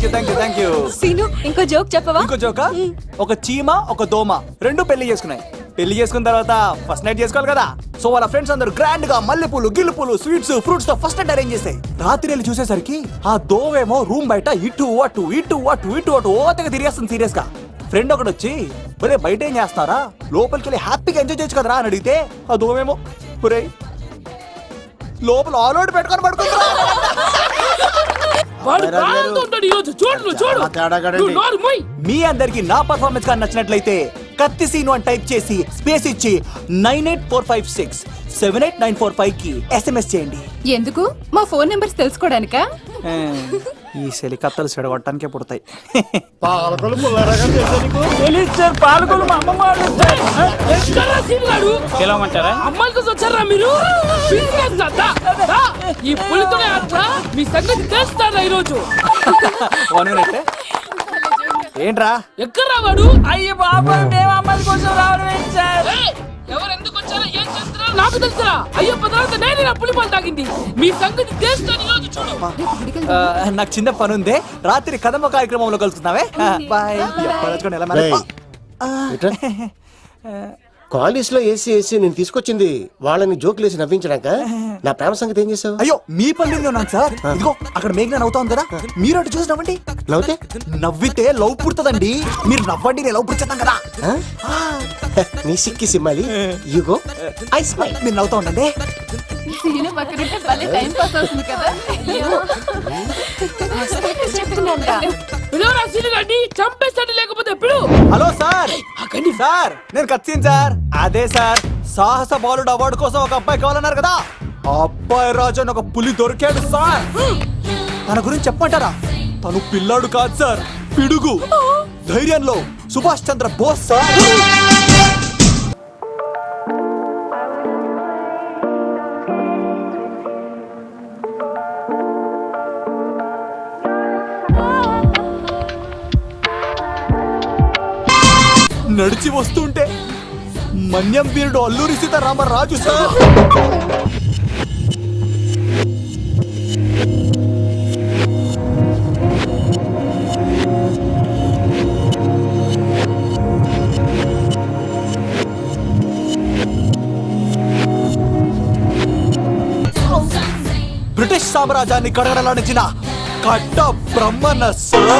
Thank you. Scene ఇంకో joke చెప్పవా? ఇంకో జోకా? ఒక చీమ ఒక దోమ రెండు పెళ్లి చేసుకున్నాయి. పెళ్లి చేసుకున్న తర్వాత ఫస్ట్ నైట్ చేసుకోవాలి కదా. సో వాళ్ళ ఫ్రెండ్స్ అందరూ గ్రాండ్ గా మల్లెపూలు గిల్లుపూలు స్వీట్స్ ఫ్రూట్స్ తో ఫస్ట్ నైట్ అరేంజ్ చేస్తాయి. రాత్రి వెళ్ళి చూసేసరికి ఆ దోవేమో రూమ్ బయట ఇటు అటు ఓతగా తిరిగేస్తుంది సీరియస్ గా. ఫ్రెండ్ ఒకటి వచ్చి ఒరే బయట ఏం చేస్తున్నారా, లోపలికి వెళ్ళి హ్యాపీగా ఎంజాయ్ చేయొచ్చు కదరా అని అడిగితే ఆ దోవేమో ఒరే లోపల ఆల్ అవుట్ పెట్టుకొని పడుకుంటా. మీ అందరికి నా పర్ఫార్మెన్స్ గా నచ్చినట్లయితే కత్తి సీను అని టైప్ చేసి స్పేస్ ఇచ్చి 9845678945 కి SMS చేయండి. ఎందుకు? మా ఫోన్ నెంబర్స్ తెలుసుకోవడానికా? ఈ సెలికత్తలు చెడగొట్టడానికే పుడతాయి. అమ్మాయిలతో వచ్చారా మీరు? ఈ పులితోనే మీ సంగతి తెలుస్తారా ఈరోజు? ఏంట్రా ఎక్కడ రావాడు? అయ్యో బాబా మేము అమ్మాయి కోసం రావడం ఎవరు ఎందుకు వచ్చారో ఏం చేస్తున్నారో నాకు తెలుసా? అయ్యో తర్వాత నేనే నా పులిపాలు తాగింది. మీ సంగతి తెలుస్తాను ఈరోజు చూడు. నాకు చిన్న పని ఉంది, రాత్రి కదమ్మ కార్యక్రమంలో కలుస్తున్నావే. బాయ్. కాలేజ్ లో ఏసీ నేను తీసుకొచ్చింది వాళ్ళని జోకులేసి నవ్వించడాక. నా ప్రేమ సంగతి ఏం చేసావు? అయ్యో మీ పల్లెల్లో ఉన్నాను సార్. ఇదిగో అక్కడ మేఘన నవ్వుతాం కదా, మీరు అటు చూసి నవ్వండి. నవ్వుతే నవ్వితే లవ్ పుడుతుందండి. మీరు నవ్వండి, నేను లవ్ పుడిచేద్దాం కదా. నీ సిక్కి సిమ్మాలి యుగో ఐ స్మైల్. మీరు నవ్వుతా ఉండండి. సీను పక్కనుంటే భలే టైం పాస్ అవుతుంది కదా. చంపేస్తాడు లేకపోతే ఎప్పుడు? Hello sir. సార్ నేను కత్తిన్ సార్. అదే సార్ సాహస బాలుడు అవార్డు కోసం ఒక అబ్బాయి కావాలన్నారు కదా. ఆ అబ్బాయి రాజు అని ఒక పులి దొరికాడు సార్. తన గురించి చెప్పమంటారా? తను పిల్లాడు కాదు సార్, పిడుగు. ధైర్యంలో సుభాష్ చంద్ర బోస్ సార్. నడిచి వస్తుంటే మన్యం వీరుడు అల్లూరి సీతారామరాజు సార్. బ్రిటిష్ సామ్రాజ్యాన్ని కడగడలాడించిన కట్ట బ్రహ్మణ సార్.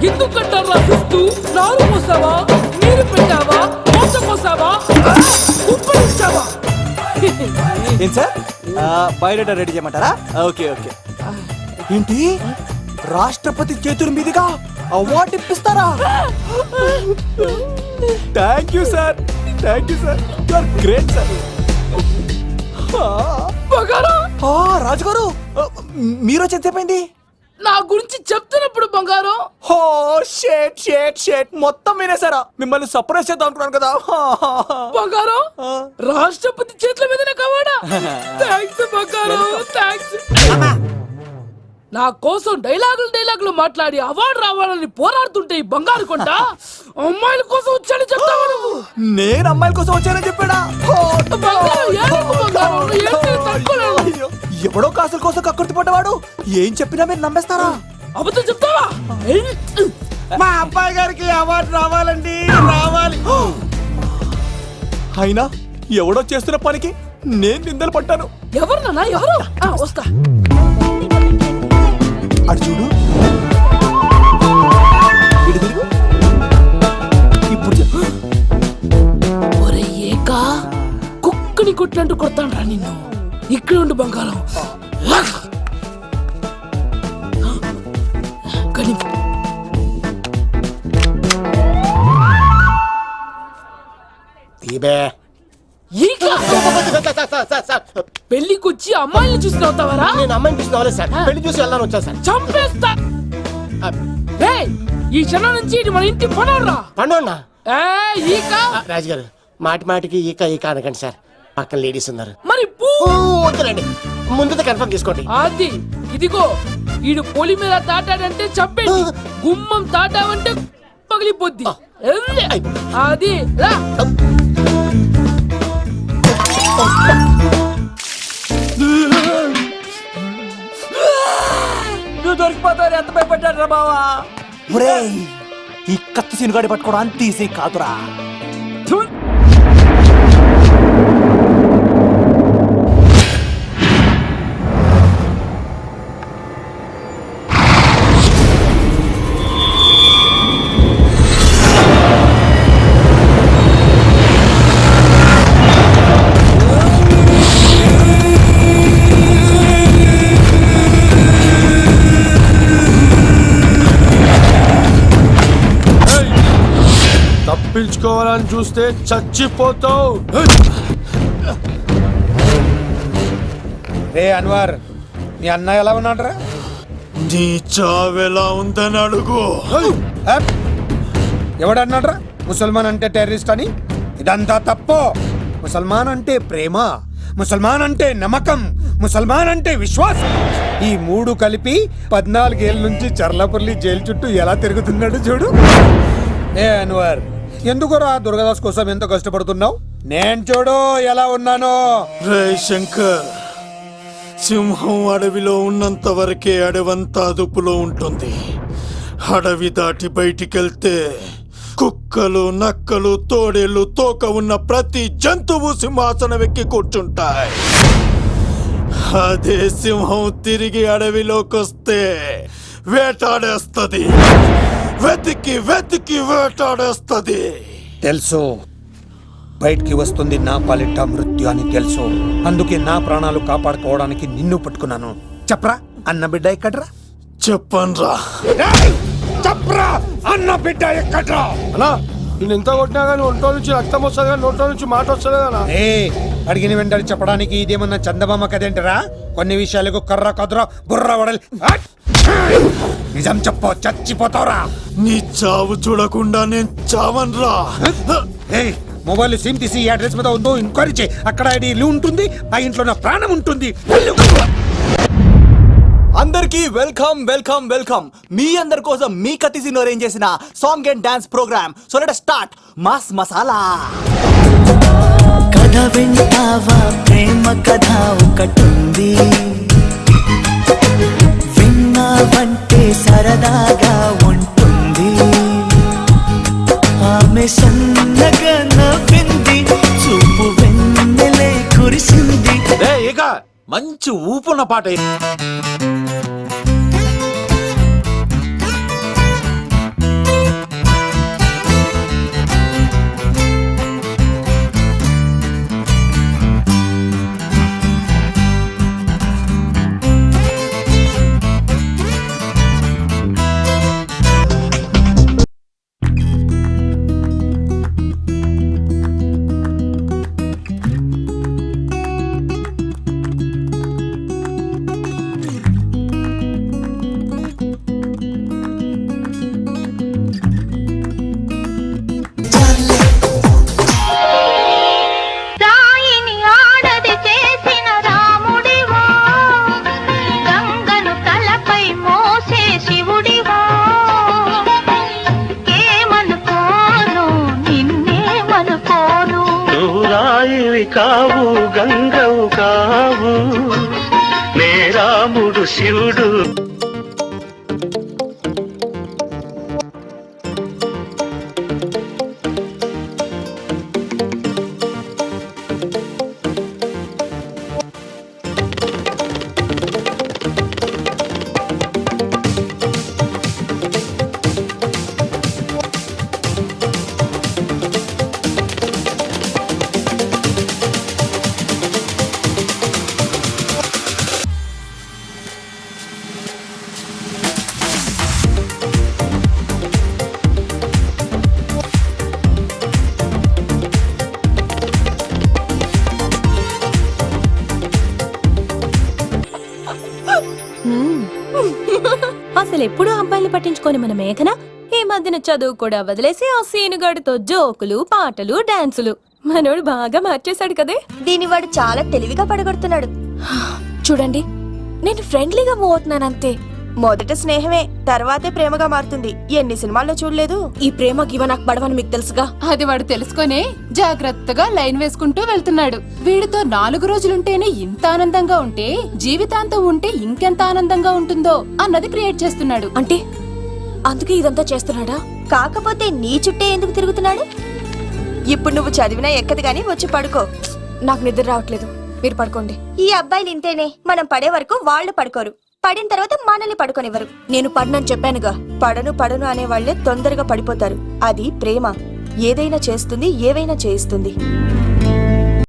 ఎందుకు కట్టారా చూస్తూ? నారు పోసావా, నీరు పెట్టావా, మోస పోసావా, ఉప్పరించావా? ఏం సార్ బయోడేటా రెడీ చేయమంటారా? Okay okay. ఏంటి రాష్ట్రపతి చేతుల మీదుగా అవార్డు ఇప్పిస్తారా? Thank you sir, thank you sir, you are great sir. రాజుగారు మీరు చెప్పింది నా గురించి చెప్తున్నప్పుడు బంగారం. హో షేట్ షేట్ షేట్ మొత్తం వినేసారా? మిమ్మల్ని సర్ప్రైజ్ చేద్దాం అనుకున్నాను కదా. బంగారం రాష్ట్రపతి చేతుల మీదనే కావాడా? థ్యాంక్స్ బంగారం, థ్యాంక్స్. నా కోసం డైలాగులు మాట్లాడి అవార్డు రావాలని పోరాడుతుంటే ఈ బంగారు కొండ అమ్మాయిల కోసం వచ్చాడని చెప్తావా నువ్వు? నేను అమ్మాయిల కోసం వచ్చానని చెప్పాడా? ఎవడో కాసుల కోసం కక్కుర్తి పడ్డవాడు ఏం చెప్పినా మీరు నమ్మేస్తారా? అబద్ధం చెప్తావా? మా అబ్బాయి గారికి అవార్డు రావాలండి, రావాలి. అయినా ఎవడో చేస్తున్న పనికి నేను నిందలు పడ్డాను. ఎవరు నాన్న ఎవరు? వస్తా. అటు చూడు, ఇప్పుడు ఒరే ఏకా కుక్కని కొట్టినట్టు కొడతాను రా నిన్ను. ఇక్కడ ఉండు బంగారం. పెళ్లికొచ్చి అమ్మాయిని చూసి నవ్వుతావరా? నేను అమ్మాయిని చూసి నవ్వలేదు సార్, పెళ్లి చూసి వెళ్ళాలని వచ్చా సార్. చంపేస్తా. ఈ క్షణం నుంచి ఇది మన ఇంటి పనోడ్రా. పండున్నా రాజుగారు మాటి మాటికి ఈక ఈక అనకండి సార్, పక్కన లేడీస్ ఉన్నారు. మరి వద్దులండి, ముందు కన్ఫర్మ్ చేసుకోండి. అది ఇదిగో ఈడు పొలి మీద తాటాడంటే చంపేది, గుమ్మం తాటావంటే పగిలిపోద్ది. అది రా. నువ్వు దొరికిపోతావు ఎంత భయపడ్డాడు బావా. ఒరేయ్ ఈ కత్తి సీనుగాడి పట్టుకోవడం అంత ఈజీ కాదురా. తప్పించుకోవాలని చూస్తే చచ్చిపోతావు. రే అన్వర్, మీ అన్న ఎలా ఉన్నాడరా? నీ చావెలా ఉందని అడుగు. ఎవడన్నాడ్రా ముసల్మాన్ అంటే టెర్రరిస్ట్ అని? ఇదంతా తప్పు. ముసల్మాన్ అంటే ప్రేమ, ముసల్మాన్ అంటే నమ్మకం, ముసల్మాన్ అంటే విశ్వాసం. ఈ మూడు కలిపి 14 ఏళ్ళ నుంచి చర్లపల్లి జైలు చుట్టూ ఎలా తిరుగుతున్నాడు చూడు. ఏ అన్వర్, ఎందుకురా దుర్గదాస్ కోసం ఎంతో కష్టపడుతున్నావు? నేను చూడు ఎలా ఉన్నానో. రే శంకర్, సింహం అడవిలో ఉన్నంత వరకే అడవంతా అదుపులో ఉంటుంది. అడవి దాటి బయటికెళ్తే కుక్కలు, నక్కలు, తోడేళ్లు, తోక ఉన్న ప్రతి జంతువు సింహాసనం ఎక్కి కూర్చుంటాయి. అదే సింహం తిరిగి అడవిలోకి వస్తే వేటాడేస్తది, వెతికి వెతికి వేటాడేస్తది. తెలుసు, బయటికి వస్తుంది నా పాలిట మృత్యు అని తెలుసు. అందుకే నా ప్రాణాలు కాపాడుకోవడానికి నిన్ను పట్టుకున్నాను. చెప్పరా అన్న బిడ్డ ఎక్కడ్రా? చెప్పన్రా. చెప్పరా అన్న బిడ్డ ఎక్కడ్రా? అన్నా నేను ఎంత కొట్టినా కానీ ఒంట్లో నుంచి రక్తం వస్తుంది కానీ నోట్లో నుంచి మాట వస్తుంది కదా. అడిగిన వెంటనే చెప్పడానికి ఇదేమన్నా చందమామ కదేంటరా? కొన్ని విషయాలకు కర్ర కదురా బుర్ర వడలి. నిజం చెప్పు, చచ్చిపోతావురా. నీ చావు చూడకుండా నేను చావన్రా. మొబైల్ సిమ్ తీసి ఈ అడ్రస్ మీద ఉందో ఎంక్వైరీ చేయి. అక్కడ ఐడీలు ఉంటుంది, ఆ ఇంట్లో నా ప్రాణం ఉంటుంది. అందరికి వెల్కమ్ వెల్కమ్ వెల్కమ్. మీ అందరి కోసం మీ కత్తి సీను అరేంజ్ చేసిన song and dance program. So let start mass masala. కథ వింటావా, ప్రేమ కథ ఒకటుంది, విన్నావంటే సరదాగా ఉంటుంది. ఆమె సన్నగా నవ్వింది, చూపు వెన్నెలై కురిసింది. ఇక మంచి ఊపున్న పాట. కావు గంగవు కావు నే రాముడు శివుడు. అసలు ఎప్పుడు అబ్బాయిలు పట్టించుకొని మన మేఘన ఈ మధ్యన చదువు కూడా వదిలేసి ఆ సీనుగాడితో జోకులు, పాటలు, డాన్సులు. మనోడు బాగా మార్చేశాడు కదే. దీని వాడు చాలా తెలివిగా పడగొడుతున్నాడు. చూడండి, నేను ఫ్రెండ్లీగా మూవ్ అవుతున్నాను అంతే. మొదట స్నేహమే తర్వాతే ప్రేమగా మారుతుంది. ఎన్ని సినిమాల్లో చూడలేదు? ఈ ప్రేమ గివ నాకు పడవని మీకు తెలుసుగా. అది వాడు తెలుసుకొనే జాగ్రత్తగా లైన్ వేసుకుంటూ వెళ్తున్నాడు. వీడితో 4 రోజులుంటేనే ఇంత ఆనందంగా ఉంటే జీవితాంతం ఉంటే ఇంకెంత ఆనందంగా ఉంటుందో అన్నది క్రియేట్ చేస్తున్నాడు. అంటే అందుకే ఇదంతా చేస్తున్నాడా? కాకపోతే నీ చుట్టే ఎందుకు తిరుగుతున్నాడు? ఇప్పుడు నువ్వు చదివినా ఎక్కదు గాని వచ్చి పడుకో. నాకు నిద్ర రావట్లేదు, మీరు పడుకోండి. ఈ అబ్బాయిలు ఇంతేనే, మనం పడే వరకు వాళ్ళు పడుకోరు, పడిన తర్వాత మనల్ని పడుకోనివ్వరు. నేను పడినని చెప్పానుగా. పడను అనే వాళ్లే తొందరగా పడిపోతారు. అది ప్రేమ, ఏదైనా చేస్తుంది, ఏవైనా చేయిస్తుంది.